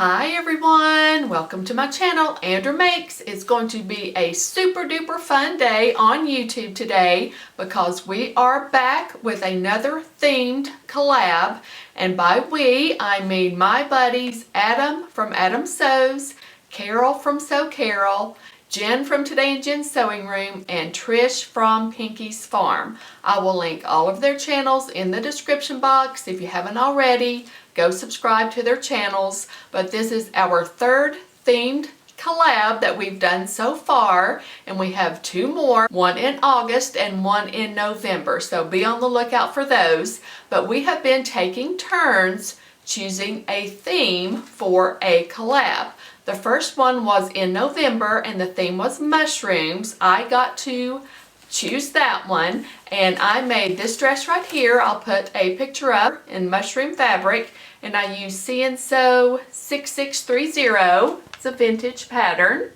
Hi everyone, welcome to my channel, Andra Makes. It's going to be a super duper fun day on YouTube today because we are back with another themed collab. And by we, I mean my buddies Adam from Adam Sews, Carole from Sew Carole, Jen from Today in Jen's Sewing Room, and Trish from Pinky's Farm. I will link all of their channels in the description box. If you haven't already, go subscribe to their channels. But this is our third themed collab that we've done so far, and we have two more, one in August and one in November, so be on the lookout for those. But we have been taking turns choosing a theme for a collab. The first one was in November and the theme was mushrooms. I got to choose that one, and I made this dress right here. I'll put a picture up in mushroom fabric, and I use Sew 6630. It's a vintage pattern,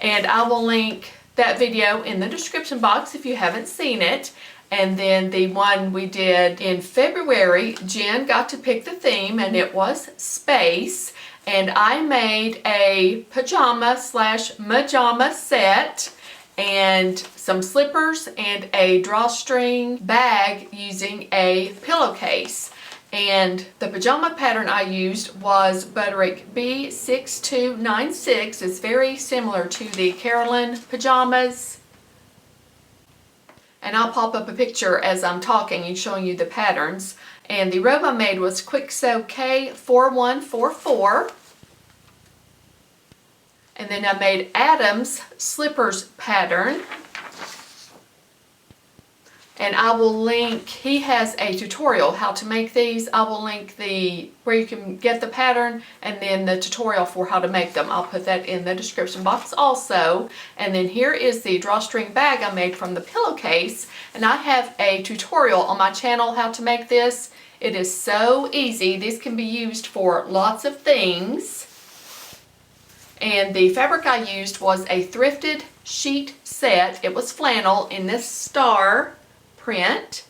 and I will link that video in the description box if you haven't seen it. And then the one we did in February, Jen got to pick the theme, and it was space. And I made a pajama/majama set and some slippers and a drawstring bag using a pillowcase. And the pajama pattern I used was Butterick B6296. It's very similar to the Carolyn pajamas. And I'll pop up a picture as I'm talking and showing you the patterns. And the robe I made was Quick Sew K4144. And then I made Adam's slippers pattern. And I will link, he has a tutorial how to make these. I will link where you can get the pattern and then the tutorial for how to make them. I'll put that in the description box also. And then here is the drawstring bag I made from the pillowcase. And I have a tutorial on my channel how to make this. It is so easy. These can be used for lots of things. And the fabric I used was a thrifted sheet set. It was flannel in this star print.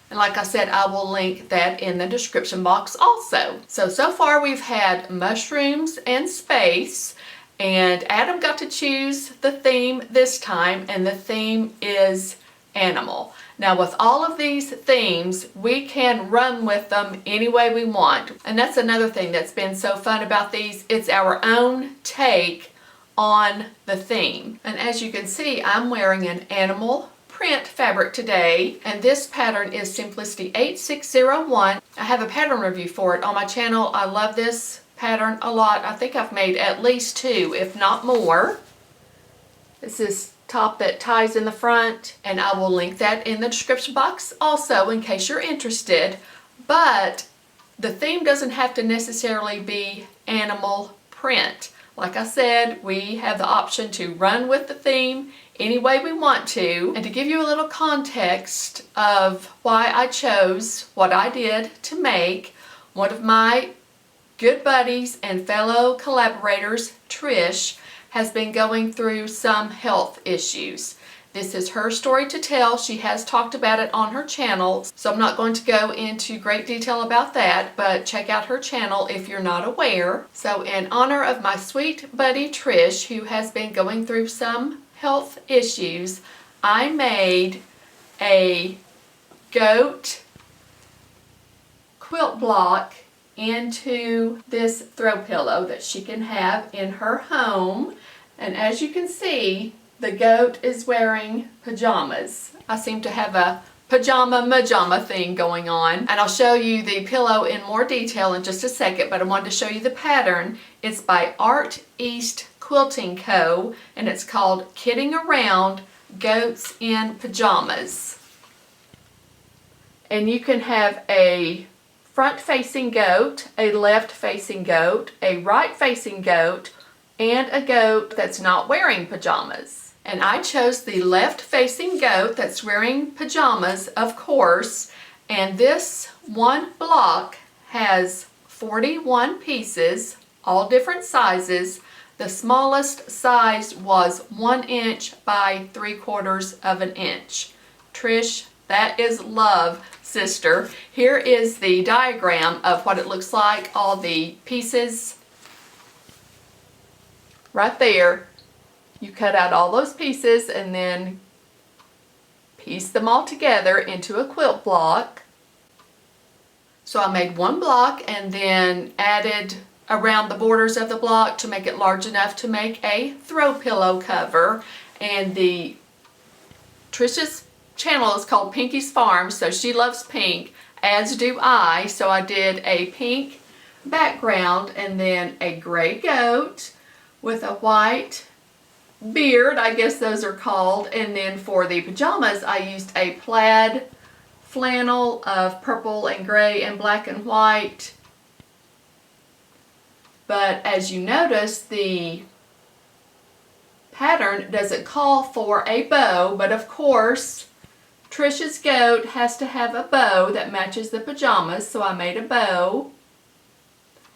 And like I said, I will link that in the description box also. So far we've had mushrooms and space, and Adam got to choose the theme this time, and the theme is animal. Now with all of these themes, we can run with them any way we want. And that's another thing that's been so fun about these. It's our own take on the theme. And as you can see, I'm wearing an animal print fabric today, and this pattern is Simplicity 8601. I have a pattern review for it on my channel. I love this pattern a lot. I think I've made at least two, if not more. This is top that ties in the front, and I will link that in the description box also in case you're interested. But the theme doesn't have to necessarily be animal print. Like I said, we have the option to run with the theme any way we want to. And to give you a little context of why I chose what I did to make, one of my good buddies and fellow collaborators, Trish, has been going through some health issues. This is her story to tell. She has talked about it on her channel, so I'm not going to go into great detail about that, but check out her channel if you're not aware. So in honor of my sweet buddy Trish, who has been going through some health issues, I made a goat quilt block into this throw pillow that she can have in her home. And as you can see, the goat is wearing pajamas. I seem to have a pajama-majama thing going on. And I'll show you the pillow in more detail in just a second, but I wanted to show you the pattern. It's by Art East Quilting Co, and it's called Kidding Around Goats in Pajamas. And you can have a front-facing goat, a left-facing goat, a right-facing goat, and a goat that's not wearing pajamas. And I chose the left-facing goat that's wearing pajamas, of course, and this one block has 41 pieces, all different sizes. The smallest size was 1 inch by 3/4 of an inch. Trish That is love, sister. Here is the diagram of what it looks like, all the pieces right there. You cut out all those pieces and then piece them all together into a quilt block. So I made one block and then added around the borders of the block to make it large enough to make a throw pillow cover. And Trish's channel is called Pinky's Farm, so she loves pink, as do I. So I did a pink background and then a gray goat with a white beard, I guess those are called. And then for the pajamas, I used a plaid flannel of purple and gray and black and white. But as you notice, the pattern doesn't call for a bow, but of course Trish's goat has to have a bow that matches the pajamas, so I made a bow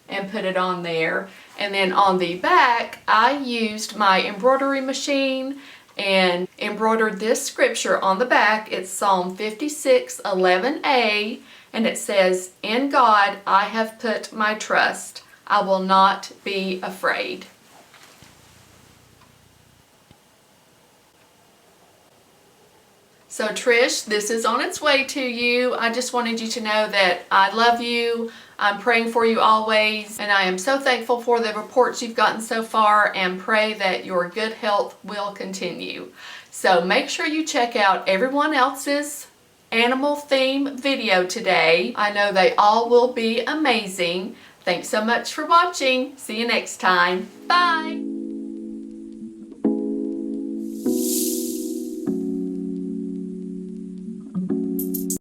and put it on there. And then on the back, I used my embroidery machine and embroidered this scripture on the back. It's Psalm 56:11a, and it says, "In God I have put my trust. I will not be afraid." So Trish, this is on its way to you. I just wanted you to know that I love you. I'm praying for you always, and I am so thankful for the reports you've gotten so far, and pray that your good health will continue. So make sure you check out everyone else's animal theme video today. I know they all will be amazing. Thanks so much for watching. See you next time. Bye.